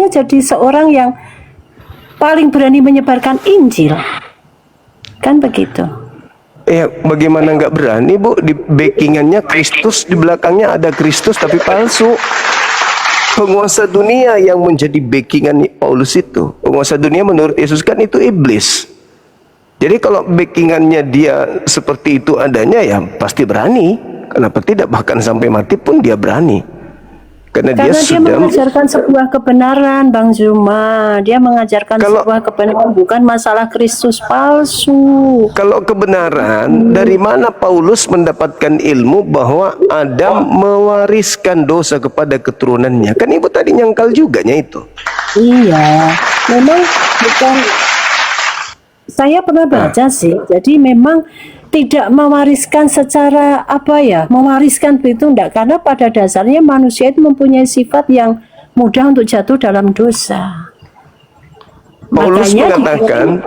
jadi seorang yang paling berani menyebarkan Injil, kan begitu. Ya, bagaimana nggak berani, Bu? Di backingannya Kristus, di belakangnya ada Kristus tapi palsu. Penguasa dunia yang menjadi backingan Paulus itu, penguasa dunia menurut Yesus kan itu iblis. Jadi kalau backingannya dia seperti itu adanya, ya pasti berani. Kenapa tidak? Bahkan sampai mati pun dia berani. Karena dia mengajarkan sebuah kebenaran, Bang Zuma. Dia mengajarkan sebuah kebenaran, bukan masalah Kristus palsu. Kalau kebenaran, dari mana Paulus mendapatkan ilmu bahwa Adam mewariskan dosa kepada keturunannya? Kan ibu tadi nyangkal juganya itu. Iya, memang bukan. Saya pernah baca sih, jadi memang tidak mewariskan secara mewariskan itu enggak, karena pada dasarnya manusia itu mempunyai sifat yang mudah untuk jatuh dalam dosa. Paulus mengatakan,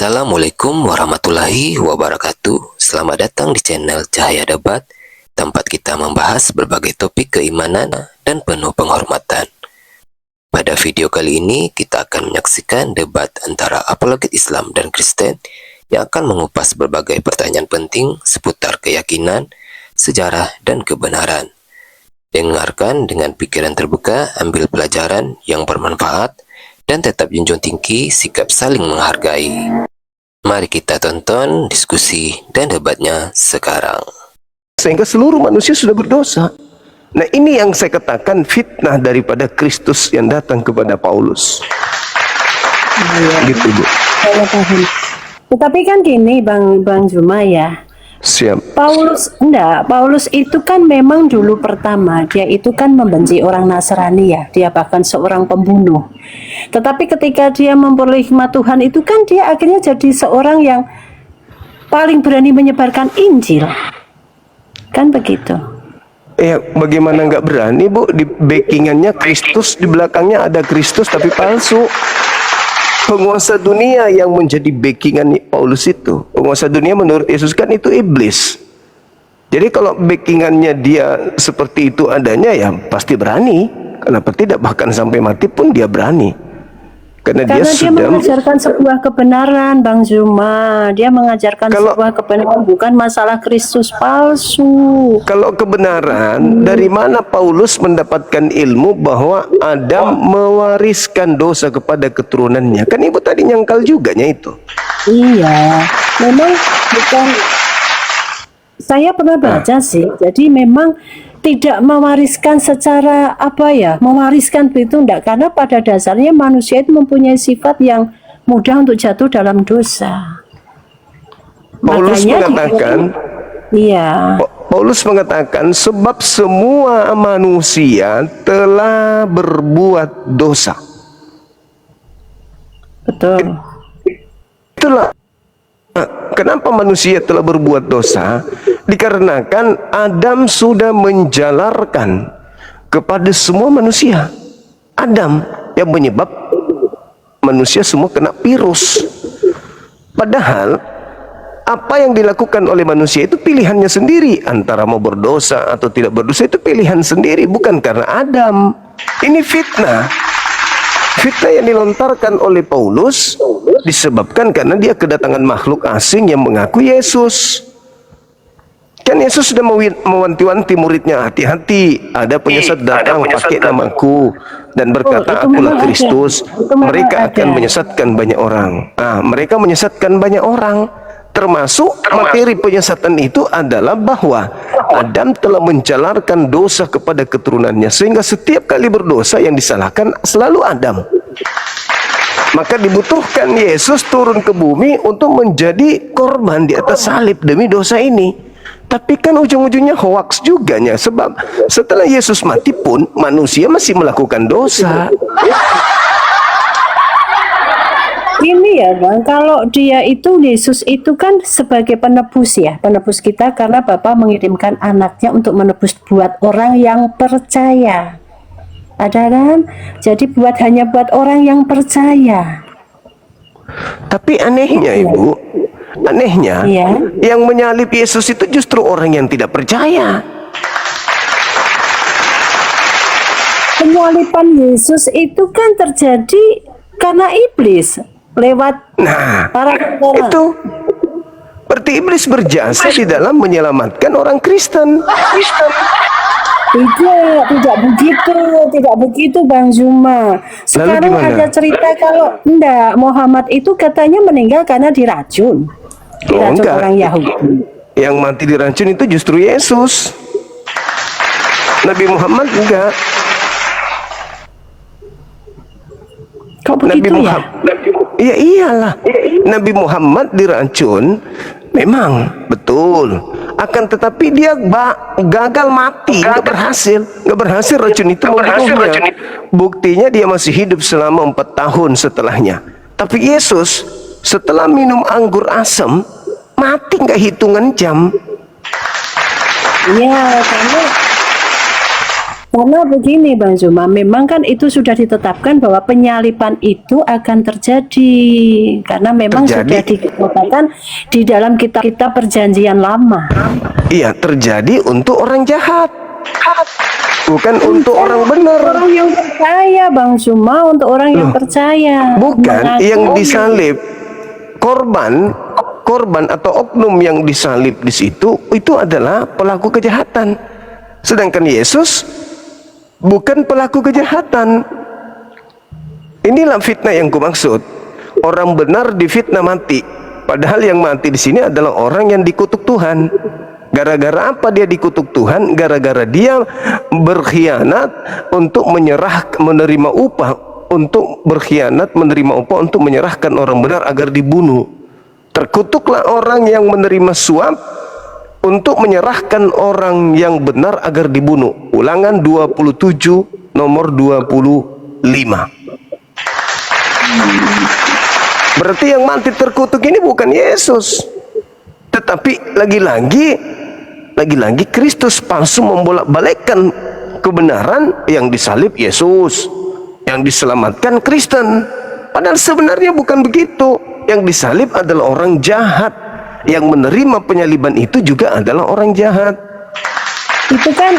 Assalamualaikum warahmatullahi wabarakatuh. Selamat datang di channel Cahaya Debat, tempat kita membahas berbagai topik keimanan dan penuh penghormatan. Pada video kali ini kita akan menyaksikan debat antara apologet Islam dan Kristen yang akan mengupas berbagai pertanyaan penting seputar keyakinan, sejarah, dan kebenaran. Dengarkan dengan pikiran terbuka, ambil pelajaran yang bermanfaat, dan tetap junjung tinggi sikap saling menghargai. Mari kita tonton diskusi dan debatnya sekarang. sehingga seluruh manusia sudah berdosa. Nah, ini yang saya katakan fitnah daripada Kristus yang datang kepada Paulus. Gitu, Bu. Saya paham. Tetapi kan gini, Bang Zuma ya. Siap. Paulus itu kan memang dulu pertama dia itu kan membenci orang Nasrani ya, dia bahkan seorang pembunuh. Tetapi ketika dia memperoleh hikmat Tuhan itu kan dia akhirnya jadi seorang yang paling berani menyebarkan Injil, kan begitu. Ya, bagaimana nggak berani, Bu? Di backingannya Kristus, di belakangnya ada Kristus tapi palsu. Penguasa dunia yang menjadi backingan Paulus itu, penguasa dunia menurut Yesus kan itu iblis. Jadi kalau backingannya dia seperti itu adanya, ya pasti berani. Kenapa tidak? Bahkan sampai mati pun dia berani. Karena dia mengajarkan sebuah kebenaran, Bang Zuma. Dia mengajarkan sebuah kebenaran, bukan masalah Kristus palsu. Kalau kebenaran, dari mana Paulus mendapatkan ilmu bahwa Adam mewariskan dosa kepada keturunannya? Kan ibu tadi nyangkal juganya itu. Iya, memang bukan. Saya pernah baca sih, jadi memang tidak mewariskan secara mewariskan itu enggak, karena pada dasarnya manusia itu mempunyai sifat yang mudah untuk jatuh dalam dosa. Paulus mengatakan, Paulus mengatakan sebab semua manusia telah berbuat dosa. Betul. Itulah kenapa manusia telah berbuat dosa, dikarenakan Adam sudah menjalarkan kepada semua manusia. Adam yang menyebab manusia semua kena virus. Padahal apa yang dilakukan oleh manusia itu pilihannya sendiri, antara mau berdosa atau tidak berdosa itu pilihan sendiri, bukan karena Adam. Ini fitnah. Fitnah yang dilontarkan oleh Paulus disebabkan karena dia kedatangan makhluk asing yang mengaku Yesus. Kan Yesus sudah mewanti-wanti muridnya, hati-hati, ada penyesat datang pakai namaku dan berkata akulah Kristus. Mereka akan menyesatkan banyak orang. Nah, mereka menyesatkan banyak orang. Termasuk materi penyesatan itu adalah bahwa Adam telah menjalarkan dosa kepada keturunannya, sehingga setiap kali berdosa yang disalahkan selalu Adam. Maka dibutuhkan Yesus turun ke bumi untuk menjadi korban di atas salib demi dosa ini. Tapi kan ujung-ujungnya hoaks juganya, sebab setelah Yesus mati pun manusia masih melakukan dosa. Tetapi ya Bang, kalau dia itu Yesus itu kan sebagai penebus ya, penebus kita karena Bapa mengirimkan anaknya untuk menebus buat orang yang percaya. Ada kan? Jadi hanya buat orang yang percaya. Tapi anehnya Ibu, anehnya Iya. yang menyalib Yesus itu justru orang yang tidak percaya. Penyalipan Yesus itu kan terjadi karena iblis lewat Nah, para tentara. itu berarti iblis berjasa di dalam menyelamatkan orang Kristen. Tidak begitu Bang Zuma. Sekarang gimana? ada cerita kalau Muhammad itu katanya meninggal karena diracun. Diracun enggak. orang Yahudi. Yang mati diracun itu justru Yesus. Nabi Muhammad enggak. Kok begitu ya? Iya iyalah. Nabi Muhammad diracun memang betul. Akan tetapi dia gagal mati, nggak berhasil racun itu membunuhnya. Buktinya dia masih hidup selama 4 tahun setelahnya. Tapi Yesus setelah minum anggur asam mati nggak hitungan jam. Iya, karena begini Bang Zuma, memang kan itu sudah ditetapkan bahwa penyalipan itu akan terjadi karena memang sudah dikatakan di dalam kitab perjanjian lama. Iya, terjadi untuk orang jahat, bukan untuk orang benar. Orang yang percaya Bang Zuma, untuk orang yang percaya. Bukan yang disalib, korban atau oknum yang disalib di situ itu adalah pelaku kejahatan. Sedangkan Yesus bukan pelaku kejahatan. Inilah fitnah yang kumaksud. Orang benar difitnah mati. Padahal yang mati di sini adalah orang yang dikutuk Tuhan. Gara-gara apa dia dikutuk Tuhan? Gara-gara dia berkhianat untuk menerima upah, untuk berkhianat menerima upah untuk menyerahkan orang benar agar dibunuh. Terkutuklah orang yang menerima suap untuk menyerahkan orang yang benar agar dibunuh. Ulangan 27 nomor 25. Berarti yang mati terkutuk ini bukan Yesus, tetapi lagi-lagi Kristus palsu membolak-balikkan kebenaran. Yang disalib Yesus, yang diselamatkan Kristen. Padahal sebenarnya bukan begitu. Yang disalib adalah orang jahat, yang menerima penyaliban itu juga adalah orang jahat. Itu kan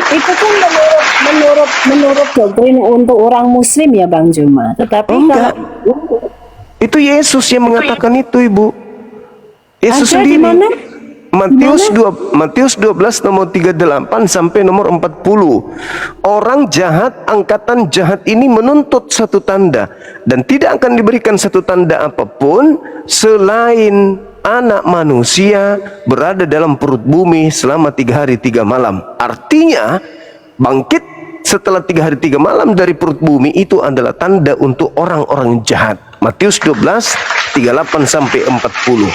menurut doktrin untuk orang Muslim ya Bang Zuma. Tetapi Enggak. kalau Itu Yesus yang mengatakan itu, Ibu. Yesus ada di sendiri. mana? Matius 12 nomor 38 sampai nomor 40. Orang jahat, angkatan jahat ini menuntut satu tanda, dan tidak akan diberikan satu tanda apapun selain anak manusia berada dalam perut bumi selama 3 hari 3 malam. Artinya bangkit setelah 3 hari 3 malam dari perut bumi itu adalah tanda untuk orang-orang jahat. Matius 12 38 sampai 40.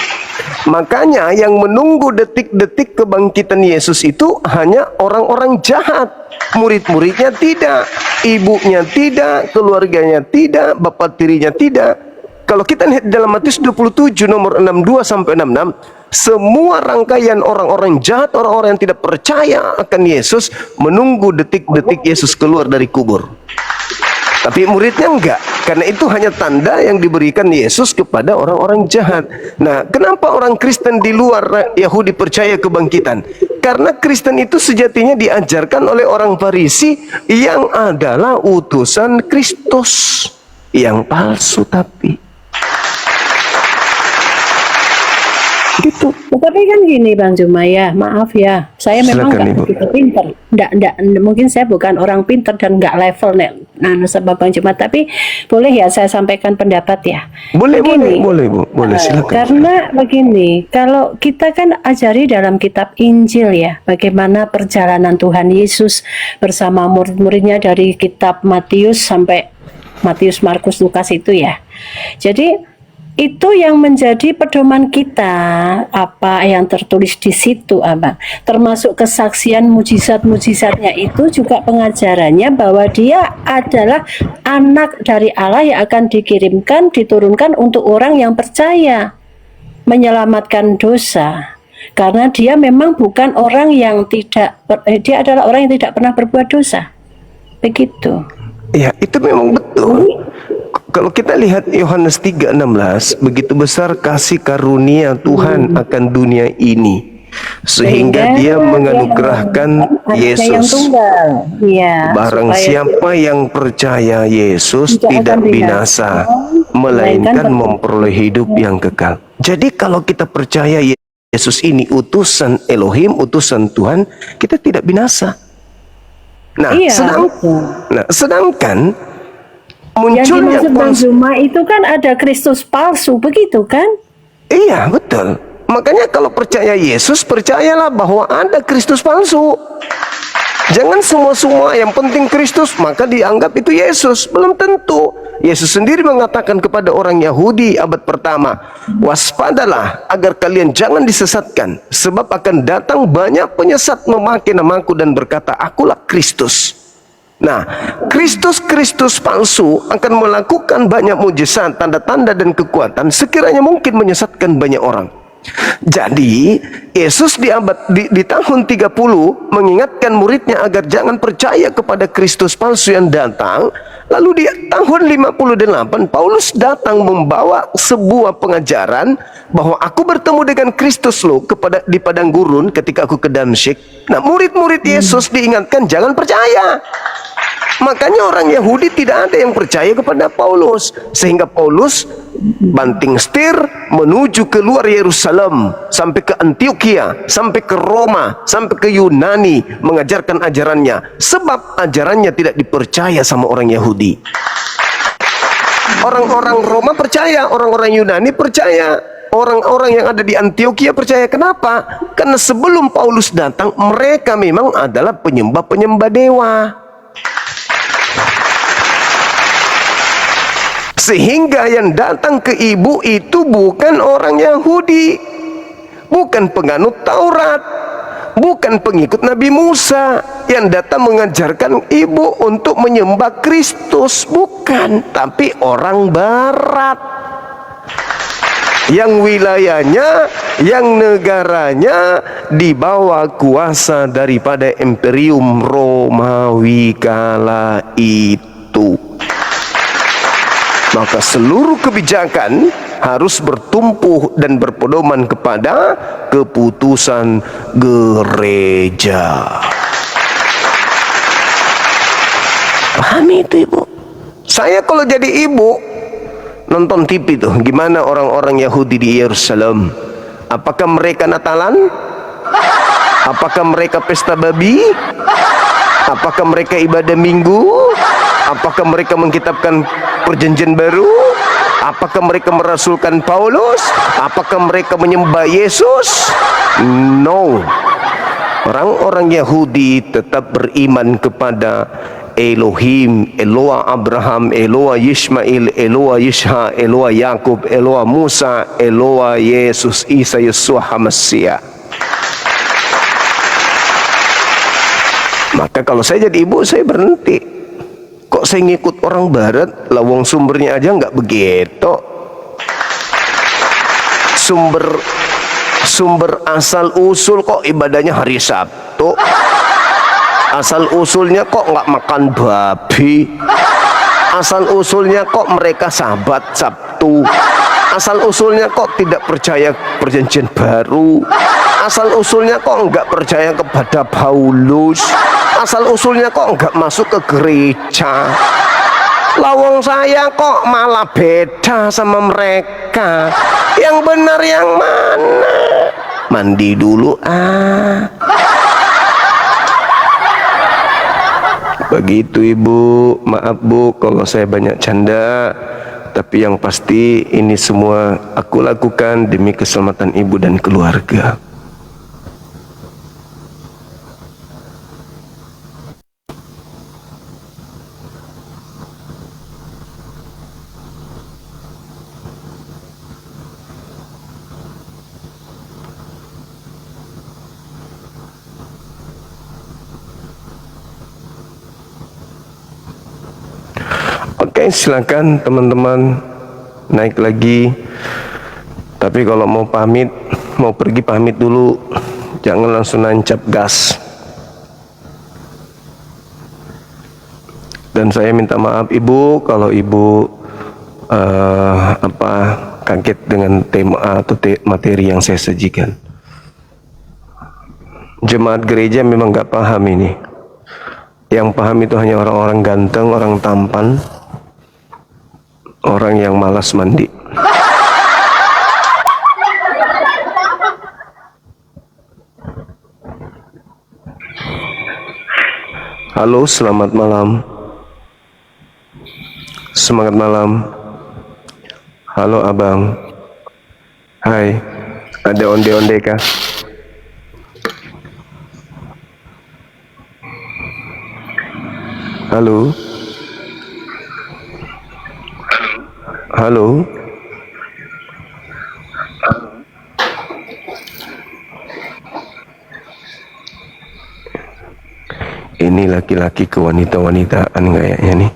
Makanya yang menunggu detik-detik kebangkitan Yesus itu hanya orang-orang jahat. Murid-muridnya tidak, ibunya tidak, keluarganya tidak, bapak tirinya tidak. Kalau kita lihat dalam Matius 27 nomor 62 sampai 66, semua rangkaian orang-orang jahat, orang-orang yang tidak percaya akan Yesus menunggu detik-detik Yesus keluar dari kubur. Tapi muridnya enggak, karena itu hanya tanda yang diberikan Yesus kepada orang-orang jahat. Nah, kenapa orang Kristen di luar Yahudi percaya kebangkitan? Karena Kristen itu sejatinya diajarkan oleh orang Farisi yang adalah utusan Kristus, yang palsu tapi. Gitu. Tetapi kan gini Bang Zuma ya, maaf ya, saya memang Silakan, nggak Ibu. begitu pinter, mungkin saya bukan orang pinter dan nggak level sebab Bang Zuma, tapi boleh ya saya sampaikan pendapat ya. Boleh, Begini, Bu. Boleh, silakan. karena begini, kalau kita kan ajari dalam kitab Injil ya, bagaimana perjalanan Tuhan Yesus bersama murid-muridnya dari kitab Matius sampai Matius, Markus, Lukas itu ya. Jadi Itu yang menjadi pedoman kita, apa yang tertulis di situ, Abang. Termasuk kesaksian mujizat-mujizatnya itu juga pengajarannya bahwa dia adalah anak dari Allah yang akan dikirimkan, diturunkan untuk orang yang percaya, menyelamatkan dosa. Karena dia memang bukan orang yang dia adalah orang yang tidak pernah berbuat dosa. Begitu. Ya, itu memang betul. Kalau kita lihat Yohanes 3:16, begitu besar kasih karunia Tuhan akan dunia ini, sehingga dia menganugerahkan anaknya yang Yesus. tunggal. Ya, Barang supaya siapa yang percaya Yesus tidak tidak akan binasa, melainkan memperoleh hidup yang kekal. Jadi kalau kita percaya Yesus ini utusan Elohim, utusan Tuhan, kita tidak binasa. Nah, Iya, sedangkan yang munculnya dimaksud Bang palsu. Zuma itu kan ada Kristus palsu, begitu kan? Iya, betul. Makanya kalau percaya Yesus, percayalah bahwa ada Kristus palsu. Jangan semua yang penting Kristus, maka dianggap itu Yesus. Belum tentu. Yesus sendiri mengatakan kepada orang Yahudi abad pertama, waspadalah agar kalian jangan disesatkan, sebab akan datang banyak penyesat memakai namaku dan berkata, akulah Kristus. Nah, Kristus palsu akan melakukan banyak mujizat, tanda-tanda dan kekuatan sekiranya mungkin menyesatkan banyak orang. Jadi, Yesus di tahun 30 mengingatkan muridnya agar jangan percaya kepada Kristus palsu yang datang. Lalu di tahun 58 Paulus datang membawa sebuah pengajaran bahwa aku bertemu dengan Kristus loh di padang gurun ketika aku ke Damsyik. Nah, murid-murid Yesus diingatkan jangan percaya. Makanya orang Yahudi tidak ada yang percaya kepada Paulus, sehingga Paulus banting setir menuju ke luar Yerusalem, sampai ke Antioquia, sampai ke Roma, sampai ke Yunani, mengajarkan ajarannya, sebab ajarannya tidak dipercaya sama orang Yahudi. Orang-orang Roma percaya, orang-orang Yunani percaya, orang-orang yang ada di Antioquia percaya. Kenapa? Karena sebelum Paulus datang, mereka memang adalah penyembah-penyembah dewa. Sehingga yang datang ke ibu itu bukan orang Yahudi, bukan penganut Taurat, bukan pengikut Nabi Musa. Yang datang mengajarkan ibu untuk menyembah Kristus, bukan, tapi orang Barat yang wilayahnya, yang negaranya di bawah kuasa daripada Imperium Romawi kala itu. Maka seluruh kebijakan harus bertumpu dan berpedoman kepada keputusan gereja. Pahami itu, Ibu. Saya kalau jadi ibu nonton TV tuh, gimana orang-orang Yahudi di Yerusalem. Apakah mereka Natalan? Apakah mereka pesta babi? Apakah mereka ibadah minggu? Apakah mereka mengkitabkan perjanjian baru? Apakah mereka merasulkan Paulus? Apakah mereka menyembah Yesus? No. Orang-orang Yahudi tetap beriman kepada Elohim, Eloah Abraham, Eloah Yishmael, Eloah Yishha, Eloah Yakub, Eloah Musa, Eloah Yesus Isa Yeshua HaMashiach. Maka kalau saya jadi ibu, saya berhenti. Kok saya ngikut orang Barat, lawang sumbernya aja nggak begitu. Sumber asal usul kok ibadahnya hari Sabtu. Asal usulnya kok nggak makan babi. Asal usulnya kok mereka sabat Sabtu. Asal usulnya kok tidak percaya perjanjian baru. Asal usulnya kok nggak percaya kepada Paulus. Asal usulnya kok nggak masuk ke gereja. Lawang saya kok malah beda sama mereka. Yang benar yang mana? Mandi dulu Begitu Ibu. Maaf Bu kalau saya banyak canda, tapi yang pasti ini semua aku lakukan demi keselamatan Ibu dan keluarga. Oke, silakan teman-teman naik lagi. Tapi kalau mau pamit, mau pergi pamit dulu, jangan langsung nancap gas. Dan saya minta maaf Ibu kalau Ibu kaget dengan tema atau materi yang saya sajikan. Jemaat gereja memang nggak paham ini. Yang paham itu hanya orang-orang ganteng, orang tampan, orang yang malas mandi. Halo, selamat malam. Semangat malam. Halo abang. Hai, ada onde-onde kah? Halo. Halo. Ini laki-laki ke wanita-wanitaan kayaknya nih.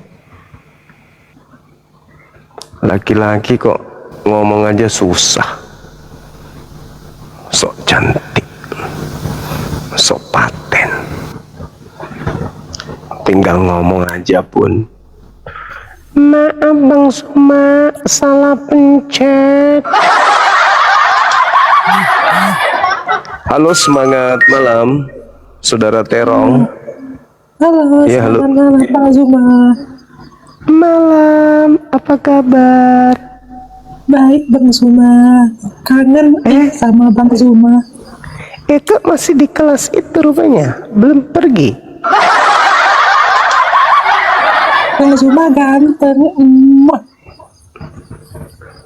Laki-laki kok ngomong aja susah. Sok cantik, sok paten. Tinggal ngomong aja pun. Maaf Bang Suma, salah pencet. Halo, semangat malam, Saudara Terong. Halo, Ya, halo. selamat malam Pak Zuma. Malam, apa kabar? Baik Bang Zuma. Kangen sama Bang Zuma. Itu masih di kelas itu rupanya, belum pergi. Bang Zuma ganteng.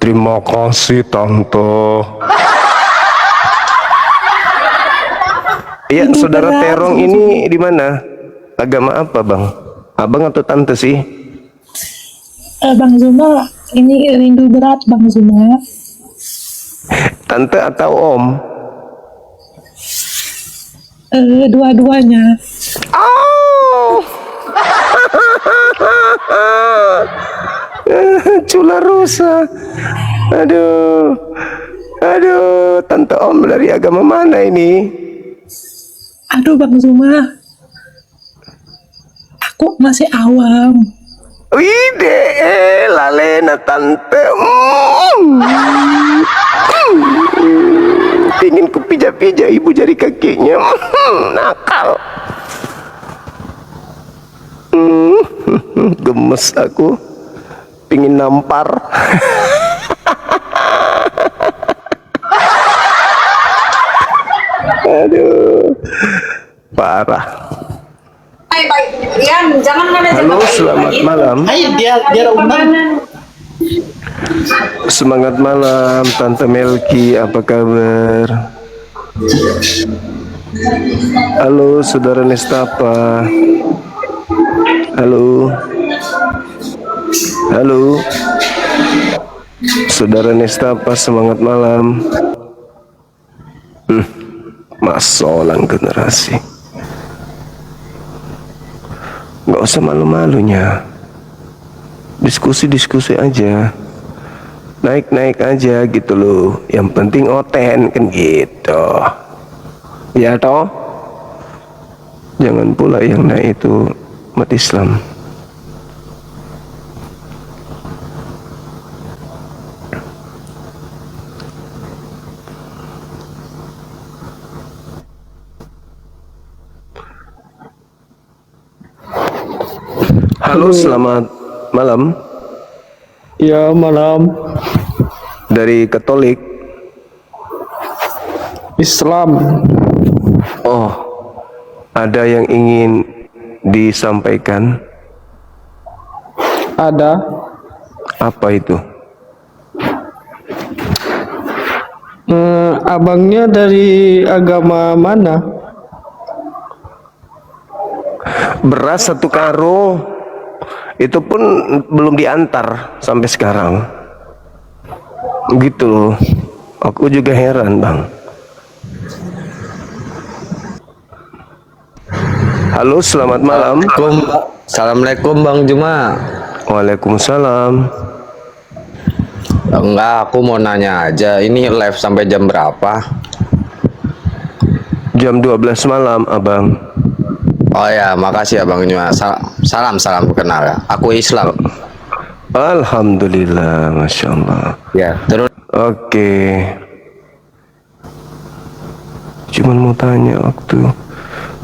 Terima kasih Tante. Iya, Ini Saudara berat, Terong Bang ini di mana? Agama apa, Bang? Abang atau Tante sih? Bang Zuma, ini rindu berat Bang Zuma. Tante atau Om? Dua-duanya. Oh. Cula rusa. Aduh. Aduh, Tante Om dari agama mana ini? Aduh Bang Zuma. Aku masih awam. Wide, lalena Tante. Pingin kupijak-pijak ibu jari kakinya. Nakal. Gemes aku. Pingin nampar. Aduh, parah. Halo, selamat malam. Semangat malam, Tante Melki, apa kabar? Halo, Saudara Nestapa. Halo. Halo. Saudara Nestapa, semangat malam. Masolang generasi. Nggak usah malu-malunya. Diskusi-diskusi aja. Naik-naik aja gitu loh. Yang penting oten kan gitu. Ya toh? Jangan pula yang naik itu umat Islam. Halo, selamat malam. Ya, malam. Dari Katolik. Islam. Oh, ada yang ingin disampaikan? Ada. Apa itu? Abangnya dari agama mana? Beras 1 karung. Itu pun belum diantar sampai sekarang. Gitu loh. Aku juga heran, Bang. Halo, selamat malam. Assalamualaikum Bang Juma. Waalaikumsalam. Enggak, aku mau nanya aja. Ini live sampai jam berapa? Jam 12 malam, Abang. Oh ya, makasih Abang Juma. Salam kenal ya. Aku Islam. Alhamdulillah, Masya Allah. Ya, terus Oke. Cuman mau tanya waktu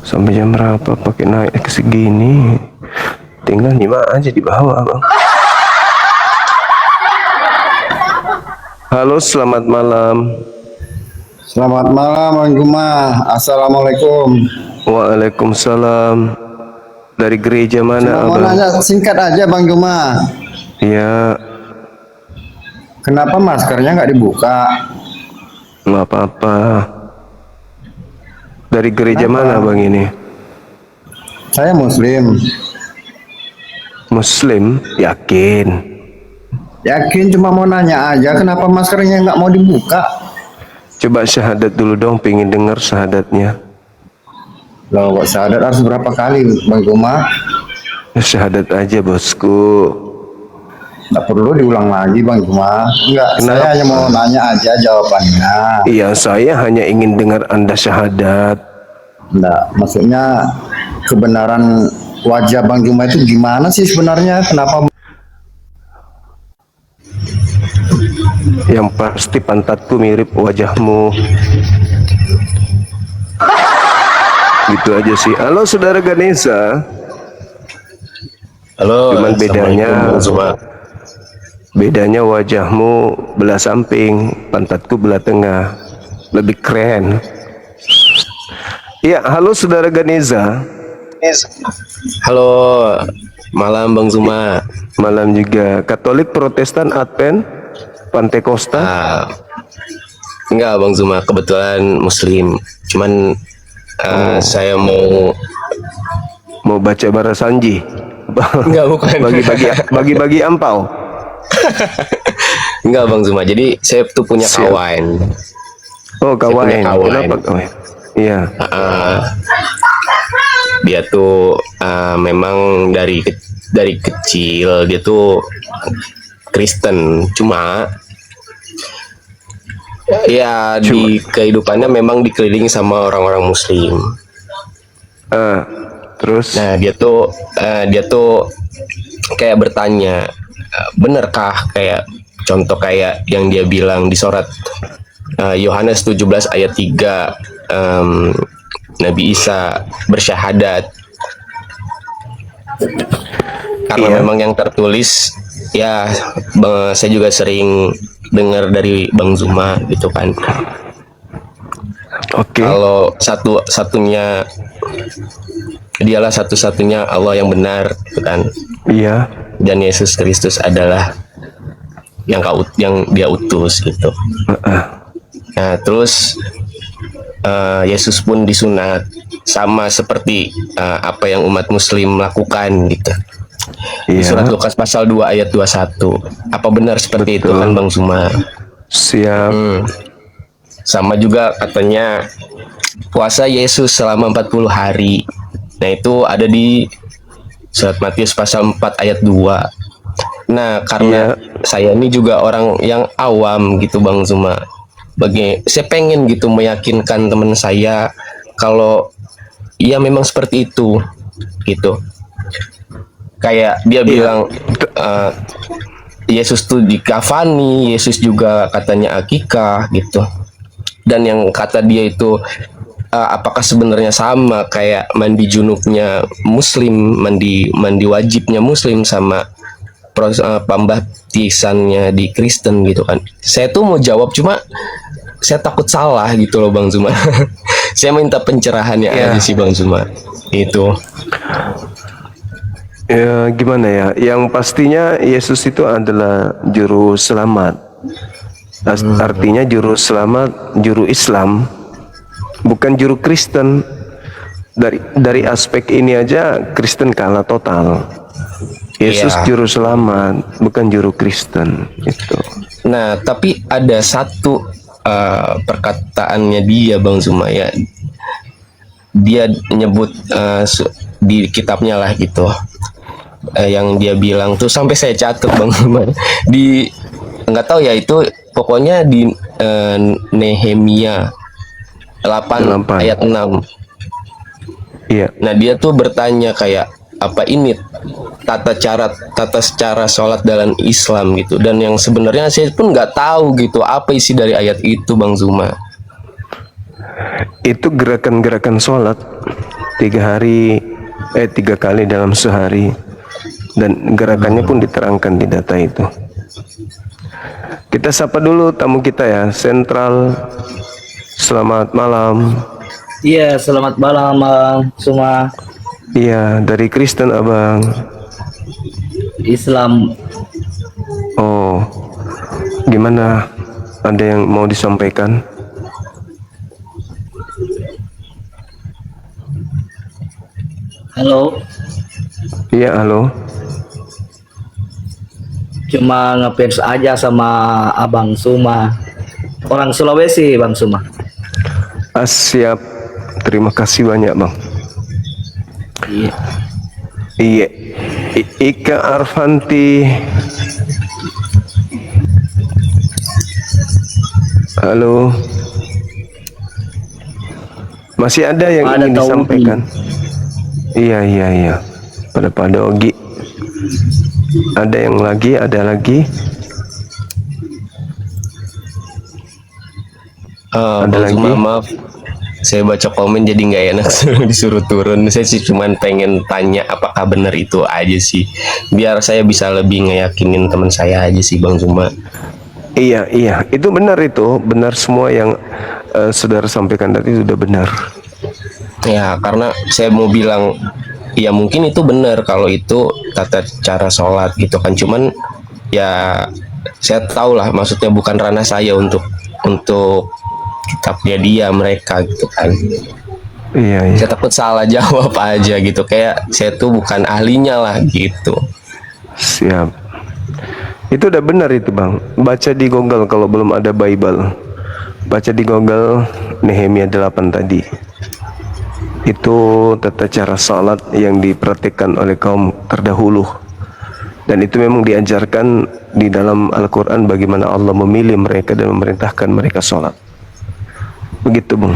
sampai jam berapa pakai naik ke segini. Tinggal nyimak aja di bawah, Bang. Halo, selamat malam. Selamat malam Bang Juma. Assalamualaikum. Waalaikumsalam. Dari gereja mana, Mau Abang? nanya singkat aja Bang Juma. Ya, Kenapa maskernya nggak dibuka? nggak apa-apa. Dari gereja mana, Bang, ini? Saya Muslim. Muslim? Yakin? Yakin, cuma mau nanya aja kenapa maskernya nggak mau dibuka? Coba syahadat dulu dong, pengen dengar syahadatnya. Loh, kok syahadat harus berapa kali Bang Juma? Syahadat aja, bosku. Nggak perlu diulang lagi Bang Juma. Enggak, Kenapa? saya hanya mau nanya aja jawabannya. Iya, saya hanya ingin dengar Anda syahadat. Enggak, maksudnya kebenaran wajah Bang Juma itu gimana sih sebenarnya? Kenapa? Yang pasti pantatku mirip wajahmu. Gitu aja sih. Halo, Saudara Ganesha. Halo, Cuman bedanya, Assalamualaikum, Bang Zuma. bedanya wajahmu belah samping, pantatku belah tengah. Lebih keren. Iya, halo Saudara Ganesha. Halo, malam Bang Zuma. Malam juga. Katolik, Protestan, Advent, Pantekosta. Enggak Bang Zuma, kebetulan Muslim. Cuman saya mau baca Barasanji. Enggak, bukan. Bagi-bagi ampau. Enggak Bang Zuma. Jadi saya tuh punya Siap. kawan. Oh, kawan. punya kawan. Kenapa kawan? Iya. Dia tuh memang dari kecil dia tuh Kristen. Cuma ya di kehidupannya memang dikelilingi sama orang-orang Muslim. Terus? Nah dia tuh kayak bertanya, benarkah kayak contoh kayak yang dia bilang di surat Yohanes 17 ayat 3, Nabi Isa bersyahadat. Karena Iya. memang yang tertulis ya saya juga sering dengar dari Bang Zuma gitu kan. Oke. Kalau satu-satunya dialah satu-satunya Allah yang benar gitu kan. Iya. Dan Yesus Kristus adalah yang dia utus gitu. Nah, terus Yesus pun disunat sama seperti apa yang umat Muslim lakukan gitu. Di Iya. surat Lukas pasal 2 ayat 21. Apa benar seperti itu kan Bang Zuma? Siap. Sama juga katanya puasa Yesus selama 40 hari. Nah, itu ada di surat Matius pasal 4 ayat 2. Nah, karena saya ini juga orang yang awam gitu Bang Zuma. Saya pengen gitu meyakinkan teman saya kalau ya memang seperti itu gitu. Kayak dia bilang Yesus tuh dikafani, Yesus juga katanya akikah gitu. Dan yang kata dia itu apakah sebenarnya sama kayak mandi junubnya Muslim, mandi wajibnya Muslim sama pembaptisannya di Kristen gitu kan. Saya tuh mau jawab cuma saya takut salah gitu loh Bang Zuma. Saya minta pencerahannya aja sih Bang Zuma. Itu. Ya, gimana ya? Yang pastinya Yesus itu adalah juru selamat. Artinya juru selamat, juru Islam, bukan juru Kristen. Dari aspek ini aja Kristen kalah total. Yesus Iya. juru selamat, bukan juru Kristen itu. Nah, tapi ada satu perkataannya dia Bang Zuma ya. Dia nyebut di kitabnya lah gitu. yang dia bilang tuh sampai saya catat Bang Zuma di nggak tahu ya itu pokoknya di Nehemia 8 8. ayat 6. Iya. Nah dia tuh bertanya kayak apa ini tata cara sholat dalam Islam gitu, dan yang sebenarnya saya pun nggak tahu gitu apa isi dari ayat itu Bang Zuma. Itu gerakan-gerakan sholat 3 kali dalam sehari, dan gerakannya pun diterangkan di data itu. Kita sapa dulu tamu kita ya, Sentral. Selamat malam. Iya, selamat malam Bang Suma. Iya, dari Kristen abang. Islam. Oh, gimana? Ada yang mau disampaikan? Halo, Iya, halo. cuma ngefans aja sama Abang Suma. Orang Sulawesi, Bang Suma. Siap. Terima kasih banyak bang. Iya. Iya. Ika Arfanti. Halo. Masih ada yang Ada ingin Taugi. disampaikan? Iya. Pada Ogi. Ada yang lagi? Ada lagi? Ada Bang lagi? Zuma, maaf, saya baca komen jadi nggak enak disuruh turun. Saya sih cuman pengen tanya apakah benar itu aja sih, biar saya bisa lebih ngeyakinin teman saya aja sih Bang Zuma. Iya, itu benar semua yang saudara sampaikan tadi sudah benar. Ya karena saya mau bilang ya mungkin itu benar kalau itu tata cara sholat gitu kan, cuman ya saya tahu lah maksudnya bukan ranah saya untuk kitabnya dia mereka gitu kan. Iya. Saya takut salah jawab aja gitu, kayak saya tuh bukan ahlinya lah gitu. Siap. Itu udah benar itu bang. Baca di Google kalau belum ada Bible. Baca di Google Nehemia 8 tadi. Itu tata cara salat yang dipraktikkan oleh kaum terdahulu. Dan itu memang diajarkan di dalam Al-Quran bagaimana Allah memilih mereka dan memerintahkan mereka salat. Begitu bang.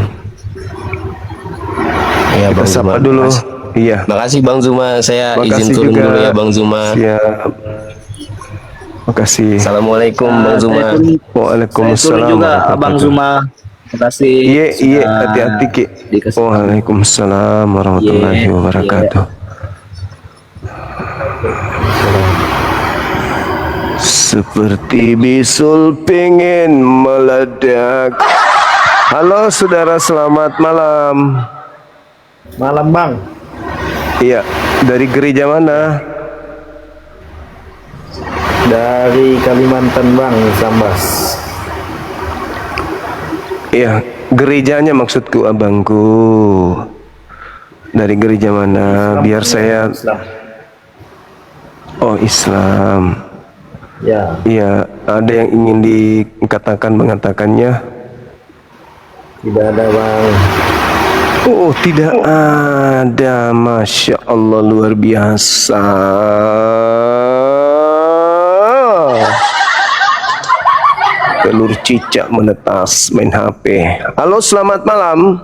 Ya, Kita Bang sapa Zuma. dulu. Makasih. Iya. Makasih Bang Zuma, saya izin Makasih turun juga. dulu ya Bang Zuma. Siap. Makasih. Assalamualaikum Bang Zuma. Saya turun Waalaikumsalam juga warahmatullahi Abang Zuma. Terima kasih. Iya, hati-hati Ki. Dikasih. Waalaikumsalam warahmatullahi Iya, wabarakatuh. Seperti bisul pengen meledak. Halo saudara, selamat malam. Malam bang. Iya, dari gereja mana? Dari Kalimantan bang, Sambas. Iya, gerejanya maksudku abangku. Dari gereja mana? Biar saya. Islam. Oh, Islam. Ya. Iya, ada yang ingin mengatakannya? Tidak ada bang. Oh, tidak ada. Masya Allah, luar biasa. Telur cicak menetas main HP. Halo, selamat malam.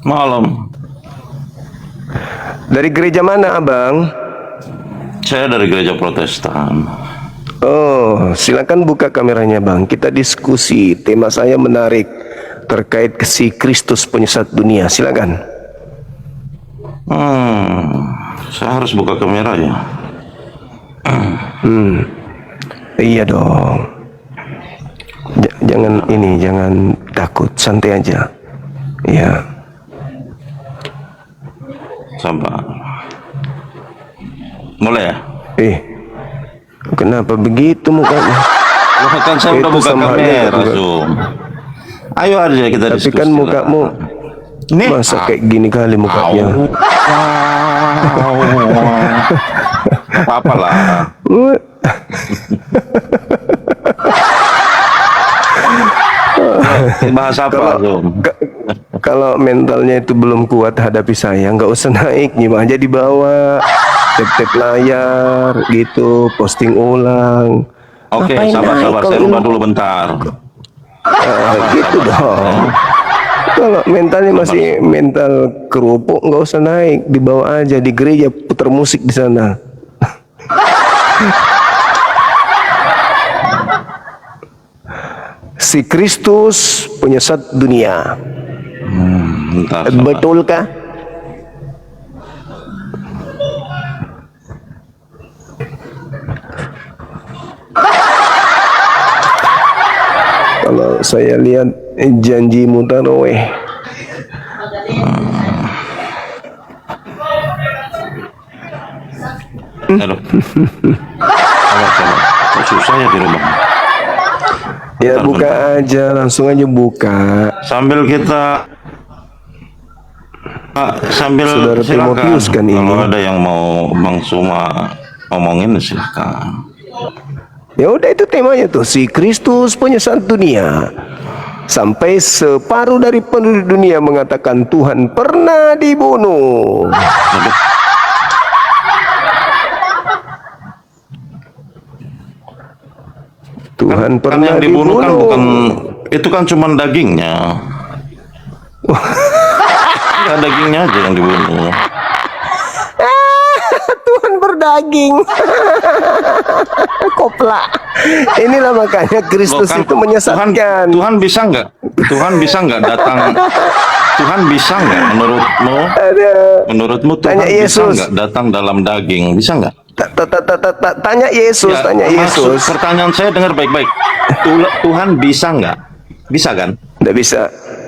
Malam. Dari gereja mana abang? Saya dari gereja Protestan. Oh, silakan buka kameranya bang. Kita diskusi. Tema saya menarik terkait si Kristus penyesat dunia. Silakan. Saya harus buka kamera ya. Iya dong. Jangan takut, santai aja. Iya. Sabar. Mulai ya? Kenapa begitu mukanya? Kan saya udah Itu buka sama aja kamera, juga. Zoom. Ayo aja kita Tapi diskusi. kan mukamu Nih. masa kayak gini kali mukanya. Apa lah? Bahas apa, Zoom? Kalau mentalnya itu belum kuat hadapi saya, nggak usah naik, nyimak aja di bawah. tap layar gitu, posting ulang. Oke, Ngapain sabar, naik sabar. kalau Saya ilmu? ubah dulu bentar. Gitu dong. Kalau mentalnya masih mental kerupuk, nggak usah naik, dibawa aja di gereja, putar musik di sana. Si Kristus penyesat dunia. Bentar, sabar. Betulkah? Kalau saya lihat janji Mutaraweh, Aduh. Sabar, sabar. Kok susah ya dirubah? ya Bentar, buka bentar. aja, langsung aja buka. Sambil kita sambil Saudara silakan. Timotius kan ini. Kalau ada yang mau Bang Suma ngomongin silakan. Ya udah, itu temanya tuh, si Kristus penyesat dunia. Sampai separuh dari penduduk dunia mengatakan Tuhan pernah dibunuh. Aduh. Tuhan Kan pernah yang dibunuh kan bukan dibunuh. itu, kan cuma dagingnya. Enggak, dagingnya aja yang dibunuh. Tuhan berdaging. Kopla. Inilah makanya Kristus Loh, kan itu menyesatkan. Tuhan bisa nggak? Tuhan bisa nggak datang? Tuhan bisa nggak menurutmu? Ada. Menurutmu Tuhan Tanya bisa Yesus. nggak datang dalam daging? Bisa nggak? Tanya Yesus, Ya, tanya maksud Yesus. pertanyaan saya dengar baik-baik. Tuhan bisa nggak? Bisa kan? Nggak bisa,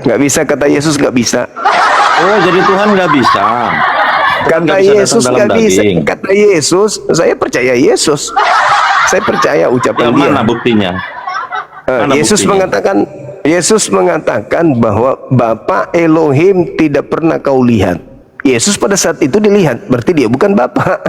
nggak bisa, kata Yesus nggak bisa. Oh, jadi Tuhan nggak bisa. Tuhan Kata nggak bisa Yesus datang nggak dalam bisa. daging. Kata Yesus, saya percaya Yesus. Saya percaya Ya, ucapan dia. mana buktinya? Mana Yesus buktinya? mengatakan bahwa Bapa Elohim tidak pernah kau lihat. Yesus pada saat itu dilihat, berarti dia bukan Bapa.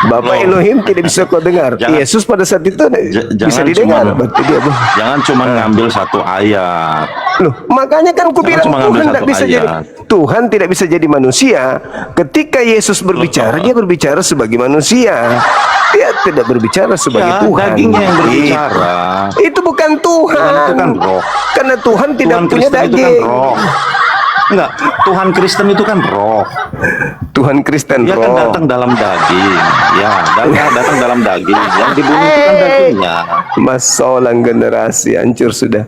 Bapa Loh. Elohim tidak bisa kau dengar. Jangan- Yesus pada saat itu bisa jangan didengar, cuma- berarti dia bukan. Jangan cuma ngambil satu ayat. Loh, makanya kan ku Jangan bilang cuma ngambil Tuhan satu tidak bisa jadi ayat. Tuhan tidak bisa jadi manusia. Ketika Yesus berbicara, dia berbicara sebagai manusia. Dia tidak berbicara sebagai Ya, Tuhan. dagingnya yang berbicara. Itu bukan Tuhan. Tuhan itu kan roh. Karena Tuhan tidak Tuhan punya Kristen itu kan daging. roh. Enggak, Tuhan Kristen itu kan roh. Tuhan Kristen Dia kan roh. datang dalam daging. Ya, datang dalam daging. Yang dibunuh itu kan dagingnya. Masalah generasi hancur sudah.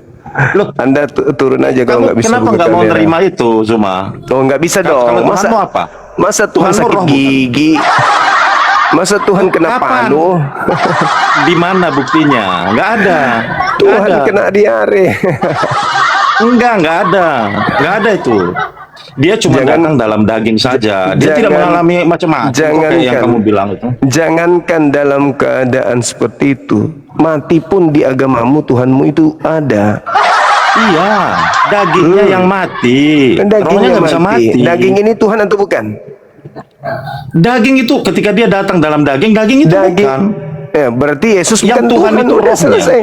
Loh, Anda turun aja kalau nggak bisa kenapa buka nggak mau kamera. nerima itu, Zuma? Oh, nggak bisa Kalau dong. Tuhanmu apa? Masa Tuhan Tuhanmu sakit roh bukan? gigi? Masa Tuhan kena Kapan? palu? Di mana buktinya? Nggak ada. Nggak Tuhan ada. kena diare. Nggak ada. Nggak ada itu. Dia cuma Jangan- datang dalam daging saja. Dia tidak jangan- mengalami macam-macam. Kok kayak yang jangankan- kamu bilang itu. Jangankan dalam keadaan seperti itu, mati pun di agamamu Tuhanmu itu ada. Iya, dagingnya yang mati. Rohnya Dagingnya nggak bisa mati. Daging ini Tuhan atau bukan? Daging itu ketika dia datang dalam daging itu bukan. Daging. Ya, berarti Yesus Yang bukan Tuhan itu udah rohnya. selesai.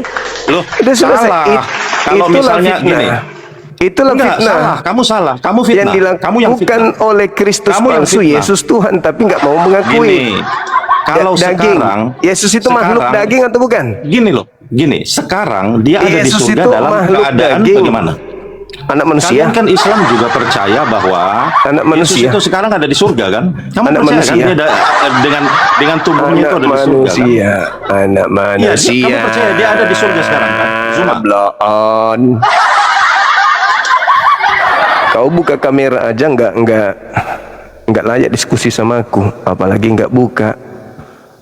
Loh, Udah selesai. salah. Kalau Itulah misalnya fitnah. gini. Itulah Enggak, fitnah. salah. Kamu salah. Kamu Yang fitnah. dilakukan Kamu yang bukan fitnah. oleh Kristus Kamu yang palsu, fitnah. Yesus Tuhan, tapi nggak mau mengakui. Gini, kalau Daging. sekarang Yesus itu makhluk sekarang- daging atau bukan? Gini loh, gini. Sekarang dia ada di Yesus surga itu dalam makhluk keadaan daging. bagaimana? Anak manusia. Kalian kan Islam juga percaya bahwa Anak Yesus manusia. itu sekarang ada di surga kan? Kamu Anak percaya manusia. kan dia dengan tubuhnya itu Anak ada di surga kan? manusia. Anak Iya, manusia. kamu percaya dia ada di surga sekarang kan? Zuma. Blow on. Kau buka kamera aja nggak layak diskusi sama aku, apalagi nggak buka.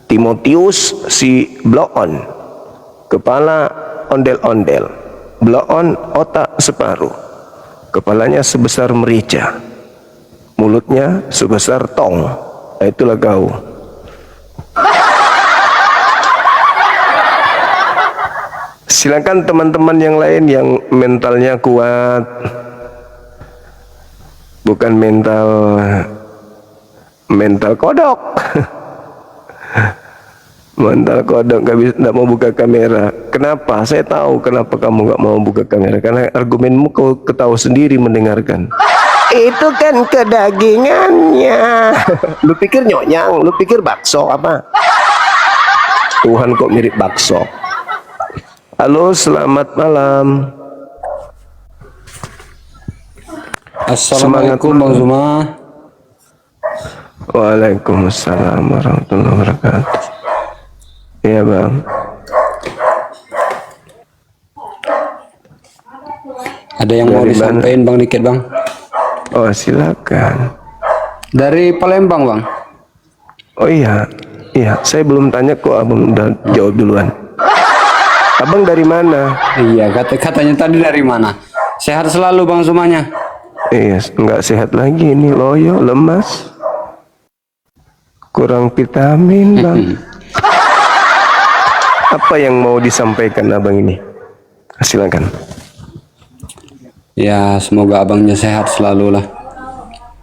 Timotius si blow on, kepala ondel-ondel, blow on otak separuh, kepalanya sebesar merica, mulutnya sebesar tong. Nah, itulah kau. Silakan teman-teman yang lain yang mentalnya kuat, bukan mental kodok. Mental kodok nggak mau buka kamera. Kenapa? Saya tahu kenapa kamu nggak mau buka kamera. Karena argumenmu kau ketawa sendiri mendengarkan. Itu kan kedagingannya. Lu pikir nyonyang, lu pikir bakso apa? Tuhan kok mirip bakso. Halo, selamat malam. Assalamualaikum Bang Zuma. Waalaikumsalam warahmatullahi wabarakatuh. Iya Bang. Ada yang mau disampaikan Bang dikit Bang? Oh silakan. Dari Palembang Bang. Oh iya, saya belum tanya kok, abang udah jawab duluan. Abang dari mana? Iya, katanya tadi dari mana? Sehat selalu Bang semuanya. Iya, nggak sehat lagi ini, loyo, lemas, kurang vitamin Bang. Apa yang mau disampaikan abang ini? Silakan. Ya, semoga abangnya sehat selalu lah.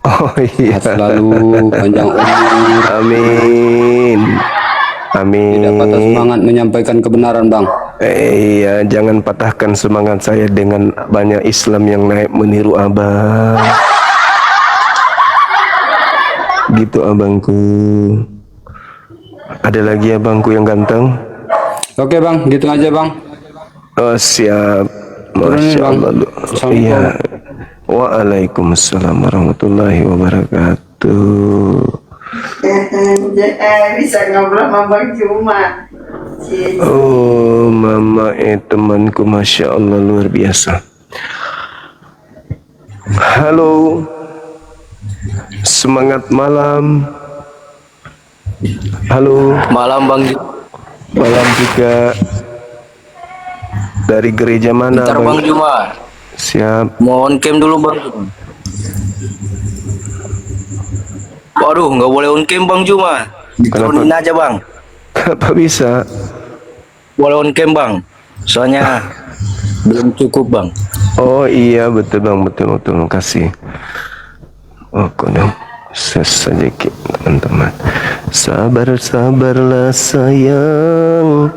Oh iya. Sehat selalu, panjang umur. Amin. Amin. Tidak patah semangat menyampaikan kebenaran Bang. Iya, jangan patahkan semangat saya dengan banyak Islam yang naik meniru abang. Gitu abangku. Ada lagi abangku yang ganteng? Oke Bang, gitu aja Bang. Oh siap. Masya Allah. Iya. Waalaikumsalam warahmatullahi wabarakatuh. Bisa ngobrol sama Bang Juma. Oh mama temanku, Masya Allah luar biasa. Halo, semangat malam. Halo. Malam Bang. Malam juga. Dari gereja mana Bentar Bang Juma. Siap. Mohon cam dulu Bang. Waduh, nggak boleh on cam Bang Juma. Diturunin aja Bang. Kenapa bisa? Boleh on cam Bang. Soalnya belum cukup Bang. Oh iya betul Bang, betul. Makasih. Oh kodam. Sedikit teman-teman. Sabarlah sayang.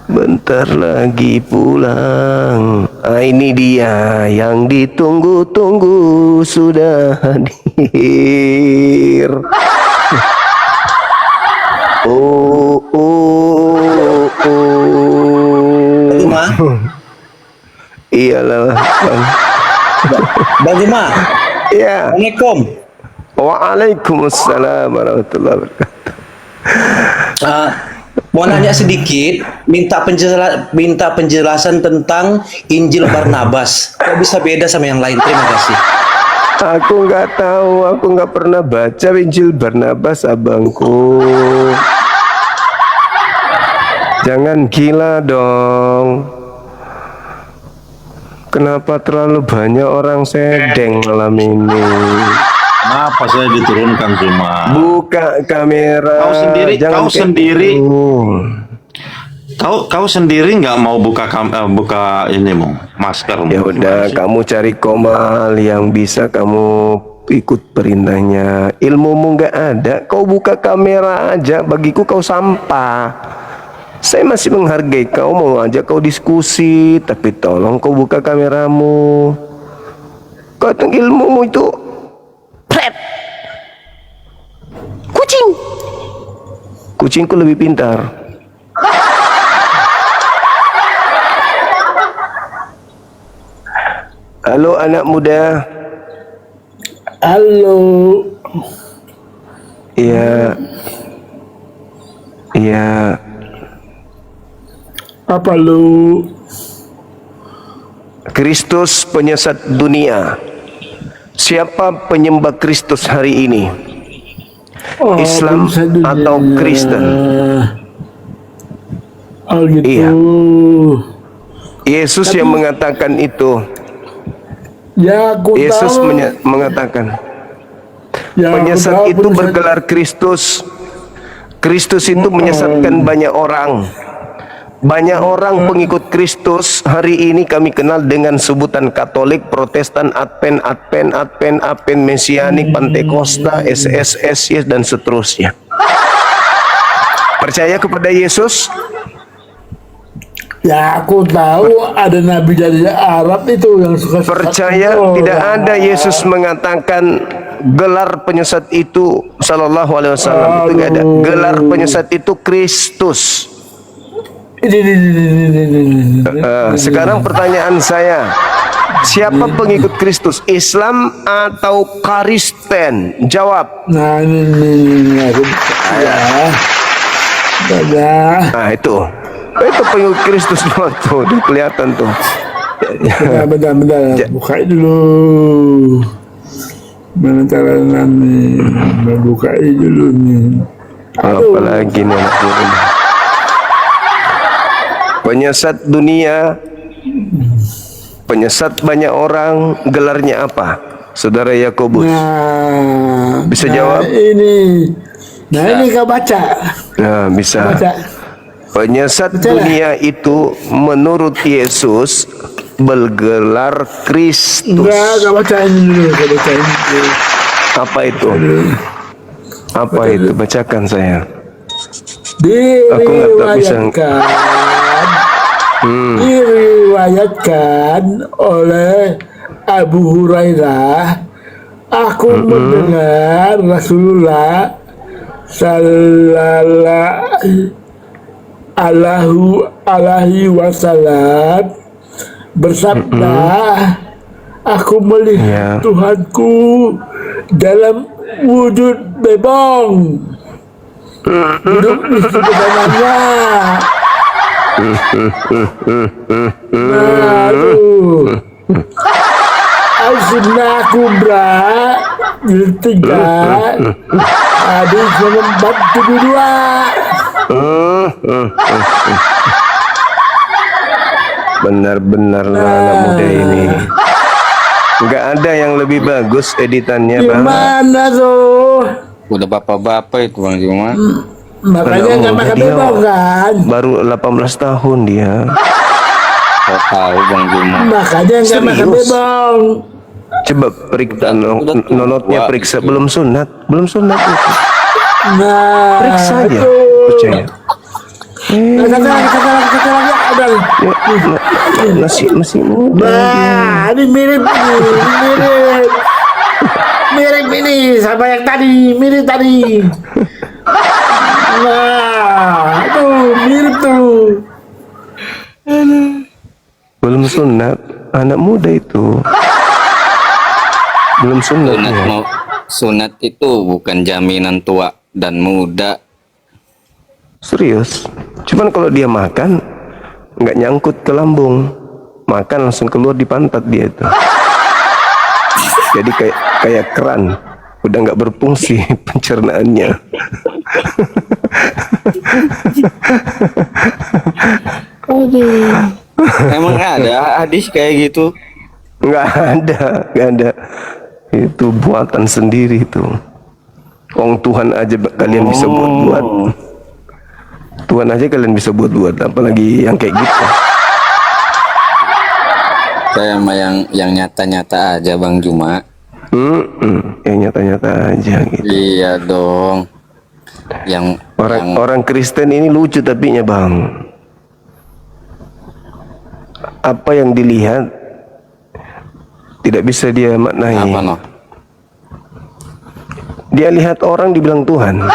Bentar lagi pulang. Ini dia yang ditunggu-tunggu sudah hadir. Oh. Juma. Iyalah Bang. Bang Juma. Iya. Assalamualaikum. Waalaikumsalam warahmatullahi wabarakatuh. Mau nanya sedikit, minta penjelasan tentang Injil Barnabas. Kok bisa beda sama yang lain? Terima kasih. Aku nggak tahu, aku nggak pernah baca Injil Barnabas abangku. Jangan gila dong. Kenapa terlalu banyak orang sedeng malam ini? Kenapa saya diturunkan cuma? Buka kamera. Kau sendiri nggak mau buka ini mau masker. Ya udah, kamu cari Komal yang bisa kamu ikut perintahnya. Ilmumu nggak ada, kau buka kamera aja. Bagiku kau sampah. Saya masih menghargai kau, mau ajak kau diskusi, tapi tolong kau buka kameramu. Kau ilmumu itu kucingku lebih pintar. Halo anak muda. Halo. Iya. Apa lu? Kristus penyesat dunia. Siapa penyembah Kristus hari ini? Islam atau Kristen? Oh gitu. Iya. Yesus yang mengatakan itu. Ya, aku Yesus tahu. mengatakan Ya, penyesat aku tahu, itu bergelar Kristus. Kristus itu menyesatkan banyak orang. Banyak orang pengikut Kristus hari ini kami kenal dengan sebutan Katolik, Protestan, Advent, Mesianik, Pantekosta, SSS dan seterusnya. Percaya kepada Yesus? Ya aku tahu ada nabi dari Arab itu yang suka Percaya tidak ada Yesus mengatakan gelar penyesat itu sallallahu alaihi wasallam, itu enggak ada. Gelar penyesat itu Kristus. Sekarang pertanyaan saya, siapa pengikut Kristus, Islam atau Kristen? Jawab. Nah ini aku Nah itu pengikut Kristus tuh, udah kelihatan tuh. Bentar, buka dulu. Mana caranya nih? Buka dulu nih. Apalagi nih anak ini. Penyesat dunia, penyesat banyak orang, gelarnya apa? Saudara Yakobus. Bisa jawab? Ini kau baca. Nah, bisa. Baca. Penyesat dunia itu menurut Yesus bergelar Kristus. Enggak bacain dulu, bacain dulu. Apa itu? Apa itu? Bacakan saya. Aku nggak bisa. Diriwayatkan oleh Abu Hurairah, aku mendengar Rasulullah sallallahu alaihi wasallam bersabda, aku melihat Tuhanku dalam wujud bebong, duduk di sebelahnya. Al-Sunnah Kubra jilid 3 hadis nomor 42. Benar-benar anak muda ini. Nggak ada yang lebih bagus editannya, Bang. Gimana tuh? Udah bapak-bapak itu Bang Juma. Makanya nggak makan bebong kan? Baru 18 tahun dia. Kau tahu Bang Juma. Makanya nggak makan bebong. Coba periksa nonotnya, periksa belum sunat itu. Nah, Periksa aja, percaya. Masih muda. Nah, ini mirip ini sama yang tadi, mirip tadi. Nah, tuh mirip tuh. Belum sunat, anak muda itu. Belum sunat. Sunat itu bukan jaminan tua dan muda. Serius. Cuman kalau dia makan nggak nyangkut ke lambung, makan langsung keluar di pantat dia itu. Jadi kayak keran, udah nggak berfungsi pencernaannya. Emang ada hadis kayak gitu? Nggak ada. Itu buatan sendiri itu. Tuhan aja kalian bisa buat. Tuhan aja kalian bisa buat, apalagi yang kayak gitu. Saya mah yang nyata-nyata aja Bang Juma. Yang nyata-nyata aja gitu. Iya dong. Yang orang Kristen ini lucu tapinya Bang. Apa yang dilihat tidak bisa dia maknai. Apa no? Dia lihat orang dibilang Tuhan.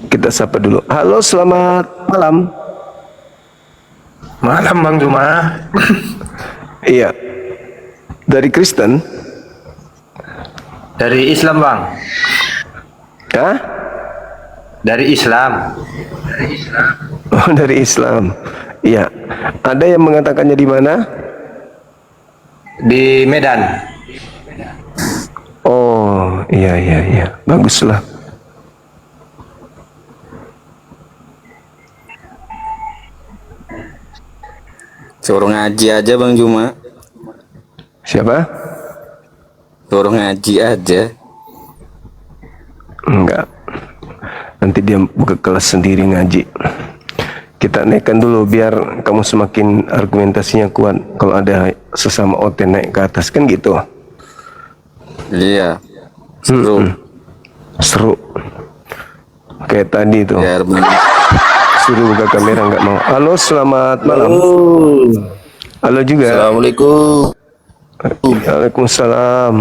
Kita sapa dulu. Halo, selamat malam. Malam Bang Juma. Iya. Dari Kristen? Dari Islam Bang. Hah? Dari Islam. Oh, dari Islam. Iya. Ada yang mengatakannya di mana? Di Medan. Oh, iya. Baguslah. Suruh ngaji aja Bang Juma. Siapa? Suruh ngaji aja. Enggak. Nanti dia buka kelas sendiri ngaji. Kita naikkan dulu biar kamu semakin argumentasinya kuat. Kalau ada sesama OT naik ke atas kan gitu. Iya. Seru. Seru. Kayak tadi tuh. Suruh buka kamera nggak mau. Halo, selamat malam. Halo juga. Assalamualaikum. Waalaikumsalam.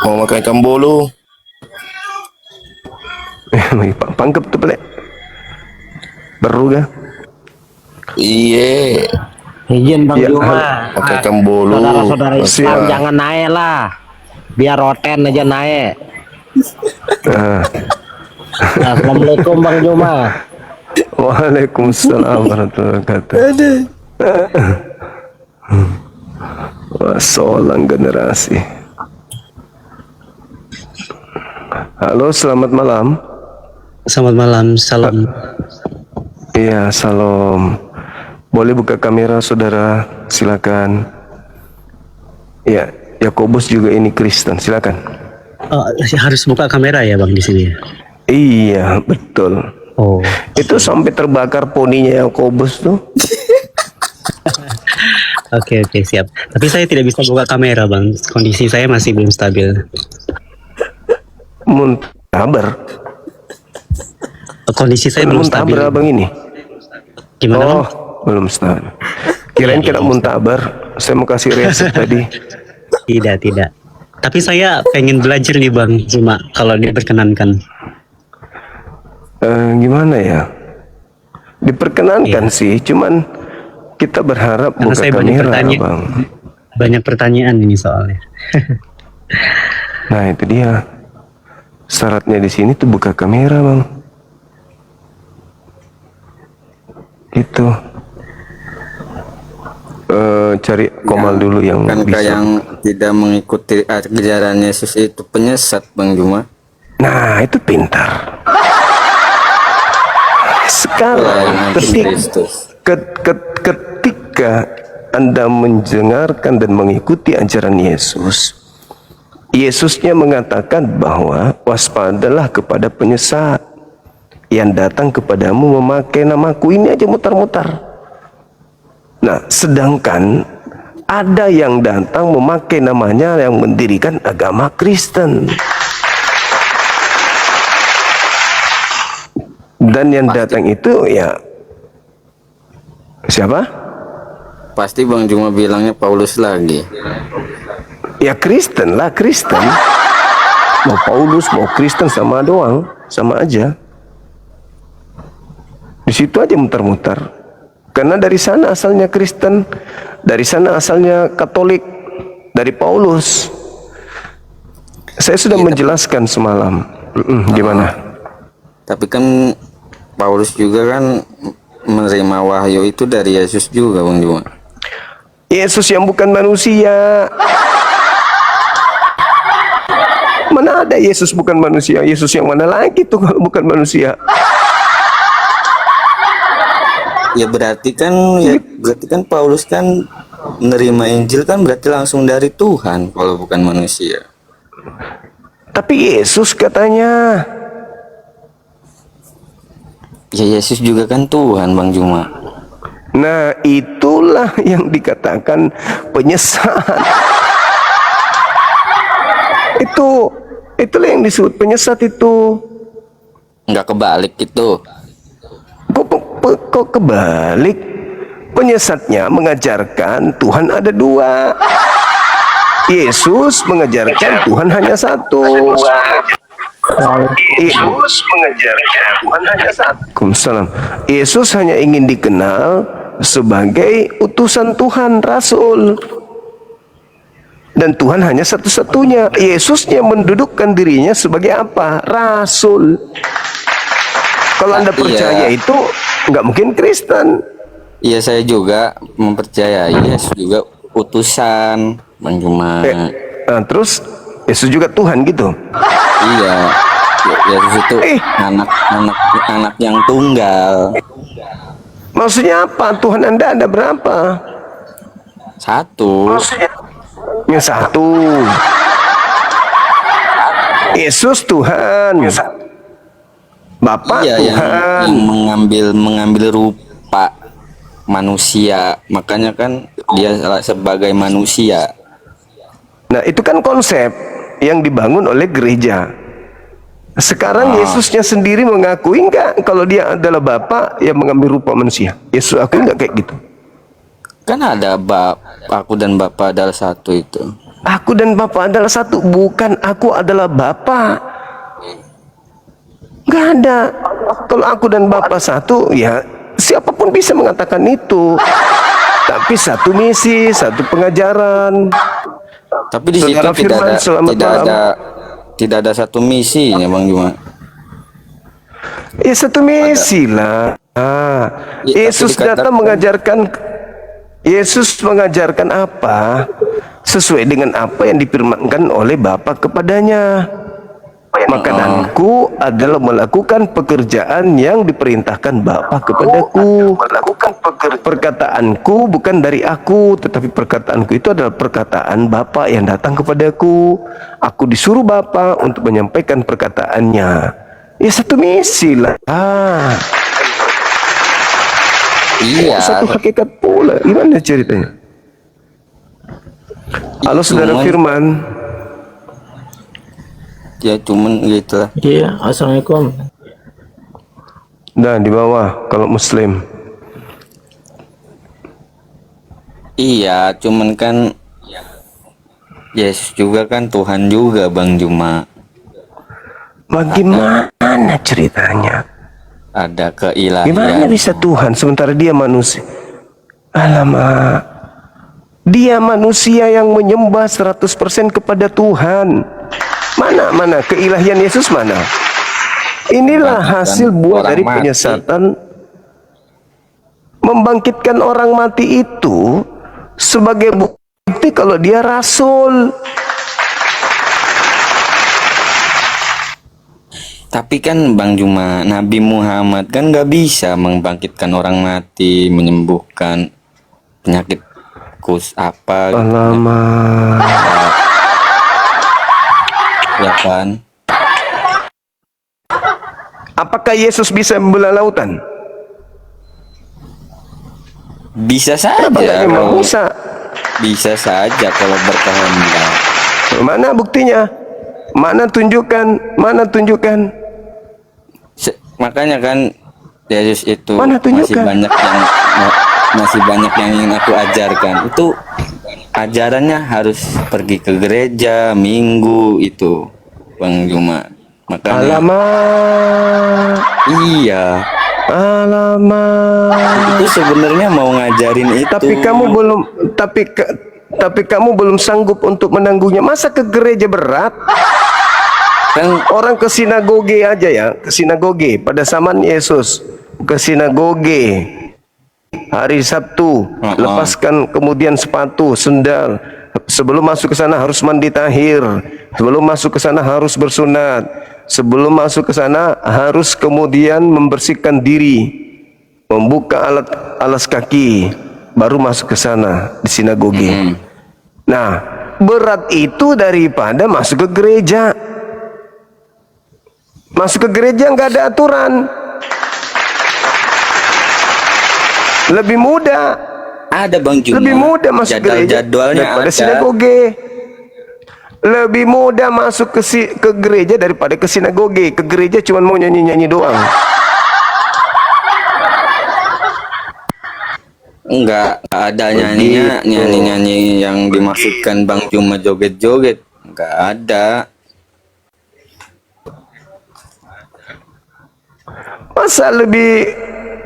Mau makan ikan bolu? Pangkep tuh pelek. Baru ga? Iya. Izin Bang Ya, Juma. Makan ikan bolu. Saudara-saudara Islam Siap. jangan naik lah. Biar roten aja naik. Assalamualaikum Bang Juma. Waalaikumsalam warahmatullahi wabarakatuh. Wah, seorang generasi. Halo, selamat malam. Selamat malam, salam. Iya, salam. Boleh buka kamera, saudara? Silakan. Iya, Yakobus juga ini Kristen. Silakan. Oh, harus buka kamera ya Bang di sini. Iya, betul. Oh. Itu sampai terbakar poninya Yakobus tuh. Oke, siap. Tapi saya tidak bisa buka kamera Bang. Kondisi saya masih belum stabil. Muntaber. Kondisi saya belum stabil. Muntaber abang ini. Gimana Bang? Oh, belum stabil. Kirain kena muntaber. Saya mau kasih resep tadi. Tidak. Tapi saya pengen belajar nih Bang, cuma kalau diperkenankan. Gimana ya? Diperkenankan sih, cuman kita berharap Karena buka saya banyak kamera, pertanyaan. Bang. Banyak pertanyaan ini soalnya. Nah, itu dia. Syaratnya di sini tuh buka kamera, Bang. Itu. Cari Komal dulu yang bisa. Yang tidak mengikuti ajaran Yesus itu penyesat Bang Juma. Nah, itu pintar. Sekarang ketika Anda mendengarkan dan mengikuti ajaran Yesus, Yesusnya mengatakan bahwa waspadalah kepada penyesat yang datang kepadamu memakai namaku. Ini aja mutar-mutar. Nah, sedangkan ada yang datang memakai namanya yang mendirikan agama Kristen. Dan yang datang itu ya siapa? Pasti Bang Juma bilangnya Paulus lagi. Ya Kristen lah, Kristen. Mau Paulus, mau Kristen sama doang, sama aja. Di situ aja muter-muter. Karena dari sana asalnya Kristen, dari sana asalnya Katolik, dari Paulus. Saya sudah menjelaskan semalam. Gimana? Tapi kan Paulus juga kan menerima wahyu itu dari Yesus juga Bang Juma. Yesus yang bukan manusia. Mana ada Yesus bukan manusia? Yesus yang mana lagi tuh kalau bukan manusia? Ya berarti kan Paulus kan menerima Injil kan berarti langsung dari Tuhan kalau bukan manusia. Tapi Yesus katanya. Ya Yesus juga kan Tuhan Bang Juma. Nah, itulah yang dikatakan penyesat. Itulah yang disebut penyesat itu. Nggak kebalik itu. Kok kebalik? Penyesatnya mengajarkan Tuhan ada dua. Yesus mengajarkan Tuhan hanya satu. Yesus mengajarkan Tuhan hanya satu. Salam. Yesus hanya ingin dikenal sebagai utusan Tuhan, Rasul. Dan Tuhan hanya satu-satunya. Yesusnya mendudukkan dirinya sebagai apa? Rasul. Kalau Anda percaya itu nggak mungkin Kristen. Iya, saya juga mempercayai Yesus juga utusan Bang Juma. Terus Yesus juga Tuhan gitu. Iya. Yesus itu anak yang tunggal. Maksudnya apa? Tuhan Anda ada berapa? Satu. Yang satu. Yesus Tuhan. Bapak iya, Tuhan. Yang mengambil rupa manusia, makanya kan dia sebagai manusia. Nah, itu kan konsep yang dibangun oleh gereja. Sekarang Yesusnya sendiri mengakui enggak kalau dia adalah Bapa yang mengambil rupa manusia? Yesus akui enggak kayak gitu? Kan ada aku dan Bapa adalah satu itu. Aku dan Bapa adalah satu, bukan aku adalah Bapa. Enggak ada. Kalau aku dan Bapa satu, ya siapapun bisa mengatakan itu. Tapi satu misi, satu pengajaran. Tapi di situ Saudara Firman, selamat malam. tidak ada satu misi ya Bang Juma. Ya satu misi lah. Ya, Yesus tapi datang mengajarkan. Yesus mengajarkan apa? Sesuai dengan apa yang difirmankan oleh Bapa kepadanya. Makananku adalah melakukan pekerjaan yang diperintahkan Bapa kepadaku. Perkataanku bukan dari aku, tetapi perkataanku itu adalah perkataan Bapa yang datang kepadaku. Aku disuruh Bapa untuk menyampaikan perkataannya. Ya satu misi lah. Iya. Satu hakikat pula. Gimana ceritanya? Halo saudara Firman. Ya cuman gitu lah. Iya, assalamualaikum. Dan di bawah kalau Muslim. Iya, cuman kan Yesus juga kan Tuhan juga Bang Juma. Bagaimana ceritanya? Ada keilahian. Gimana bisa Tuhan sementara dia manusia? Alamak. Dia manusia yang menyembah 100% kepada Tuhan. Mana keilahian Yesus mana? Inilah hasil buah dari penyesatan. Membangkitkan orang mati itu sebagai bukti kalau dia rasul. Tapi kan Bang Juma, Nabi Muhammad kan nggak bisa membangkitkan orang mati, menyembuhkan penyakit kus apa. Alamak. Ya kan? Apakah Yesus bisa membelah lautan? Bisa saja. Kalau Musa? Bisa saja kalau berkehendak. Mana buktinya? Mana tunjukkan? Makanya kan Yesus itu Mana masih banyak yang ingin aku ajarkan. Itu ajarannya harus pergi ke gereja minggu itu Bang Juma. Makanya alamak. Iya. Alamak. Itu sebenarnya mau ngajarin itu. Tapi kamu belum sanggup untuk menanggungnya. Masa ke gereja berat? Kan orang ke sinagoge aja ya, ke sinagoge pada zaman Yesus, ke sinagoge hari Sabtu, lepaskan kemudian sepatu, sendal. Sebelum masuk ke sana harus mandi tahir. Sebelum masuk ke sana harus bersunat. Sebelum masuk ke sana harus kemudian membersihkan diri, membuka alas kaki, baru masuk ke sana di sinagoge. Nah, berat itu daripada masuk ke gereja. Masuk ke gereja nggak ada aturan. Lebih mudah. Ada Bang Juma. Lebih mudah masuk gereja daripada sinagoge. Lebih mudah masuk ke gereja daripada ke sinagoge. Ke gereja cuma mau nyanyi-nyanyi doang. Enggak ada nyanyi yang dimaksudkan Bang Juma joget-joget. Enggak ada. Masa lebih,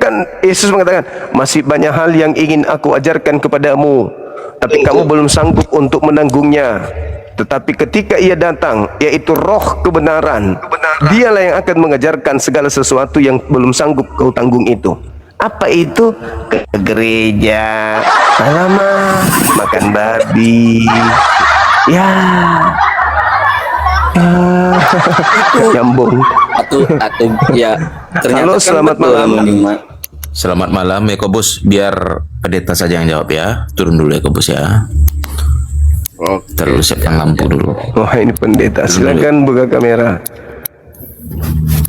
kan Yesus mengatakan masih banyak hal yang ingin aku ajarkan kepadamu, tapi kamu belum sanggup untuk menanggungnya. Tetapi ketika ia datang, yaitu roh kebenaran, dialah yang akan mengajarkan segala sesuatu yang belum sanggup kau tanggung itu. Apa itu? Ke gereja, alamak, makan babi, ya, nyambung. Atau ya ternyata. Halo, selamat malam. Selamat malam Yakobus, biar pendeta saja yang jawab ya. Turun dulu Yakobus ya. Terus siapkan lampu dulu. Wah, ini pendeta, silakan buka kamera.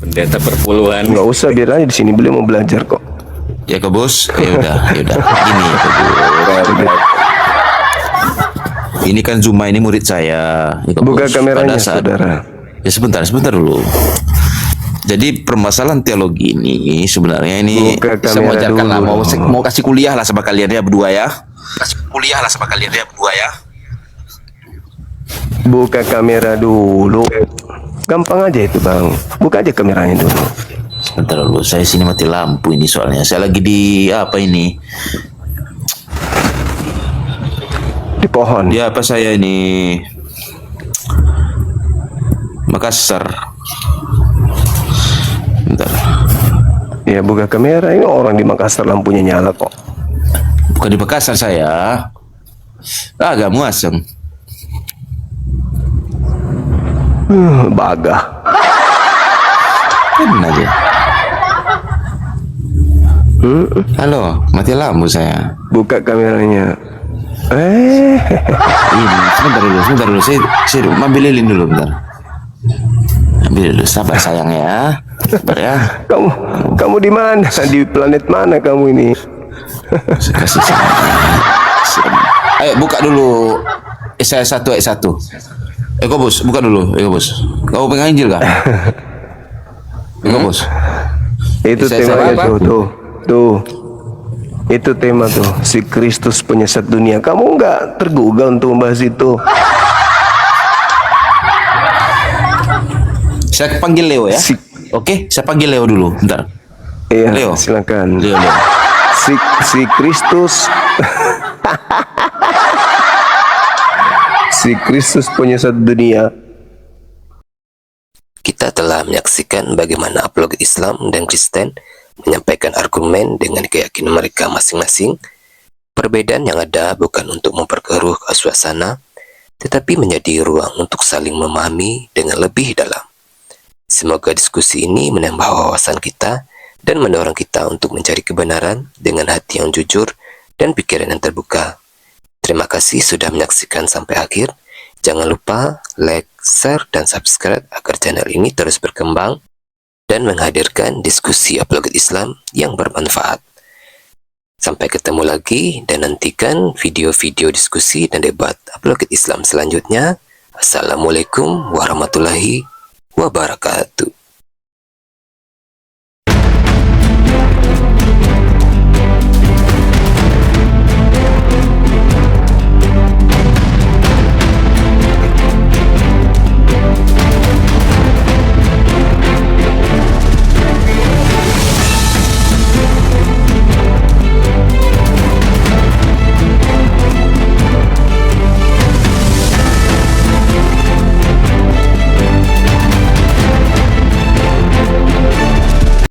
Pendeta perpuluhan. Nggak usah, biar aja di sini, beliau mau belajar kok. Yakobus, ya udah. Gini Yakobus. Ini kan Zuma ini murid saya. Buka kameranya, Pada saat- saudara. Ya sebentar dulu. Jadi permasalahan teologi ini sebenarnya ini Buka saya mau kamera ajarkan lah, dulu dong. mau kasih kuliah lah sama kalian ya berdua ya. Kasih kuliah lah sama kalian ya berdua ya. Buka kamera dulu. Gampang aja itu bang. Buka aja kameranya dulu. Sebentar dulu, saya sini mati lampu ini soalnya. Saya lagi di apa ini? Di pohon. Di apa saya ini? Makassar. Bentar. Ya buka kamera, ini orang di Makassar lampunya nyala kok. Bukan di Makassar saya. Agak muasem. Bagah. Kan aja. Halo, mati lampu saya. Buka kameranya. Ini sebentar dulu. Saya ambil lilin dulu bentar. Ambil dulu, sabar sayang ya. Sabar ya. Kamu di mana? Di planet mana kamu ini? Saya kasih Ayo buka dulu Yesaya 1 ayat 1. Eko bos, buka dulu. Eko bos, kamu pegang Injil kah? Eko bos. Itu Yesaya temanya apa? tuh. Itu tema tuh, si Kristus penyesat dunia. Kamu nggak tergugah untuk membahas itu? Saya panggil Leo ya. Oke, saya panggil Leo dulu. Bentar. Iya, Leo. silakan. Leo. Si Kristus si Kristus penyesat dunia. Kita telah menyaksikan bagaimana apologet Islam dan Kristen menyampaikan argumen dengan keyakinan mereka masing-masing. Perbedaan yang ada bukan untuk memperkeruh suasana, tetapi menjadi ruang untuk saling memahami dengan lebih dalam. Semoga diskusi ini menambah wawasan kita dan mendorong kita untuk mencari kebenaran dengan hati yang jujur dan pikiran yang terbuka. Terima kasih sudah menyaksikan sampai akhir. Jangan lupa like, share, dan subscribe agar channel ini terus berkembang dan menghadirkan diskusi apologet Islam yang bermanfaat. Sampai ketemu lagi dan nantikan video-video diskusi dan debat apologet Islam selanjutnya. Assalamualaikum warahmatullahi wabarakatuh.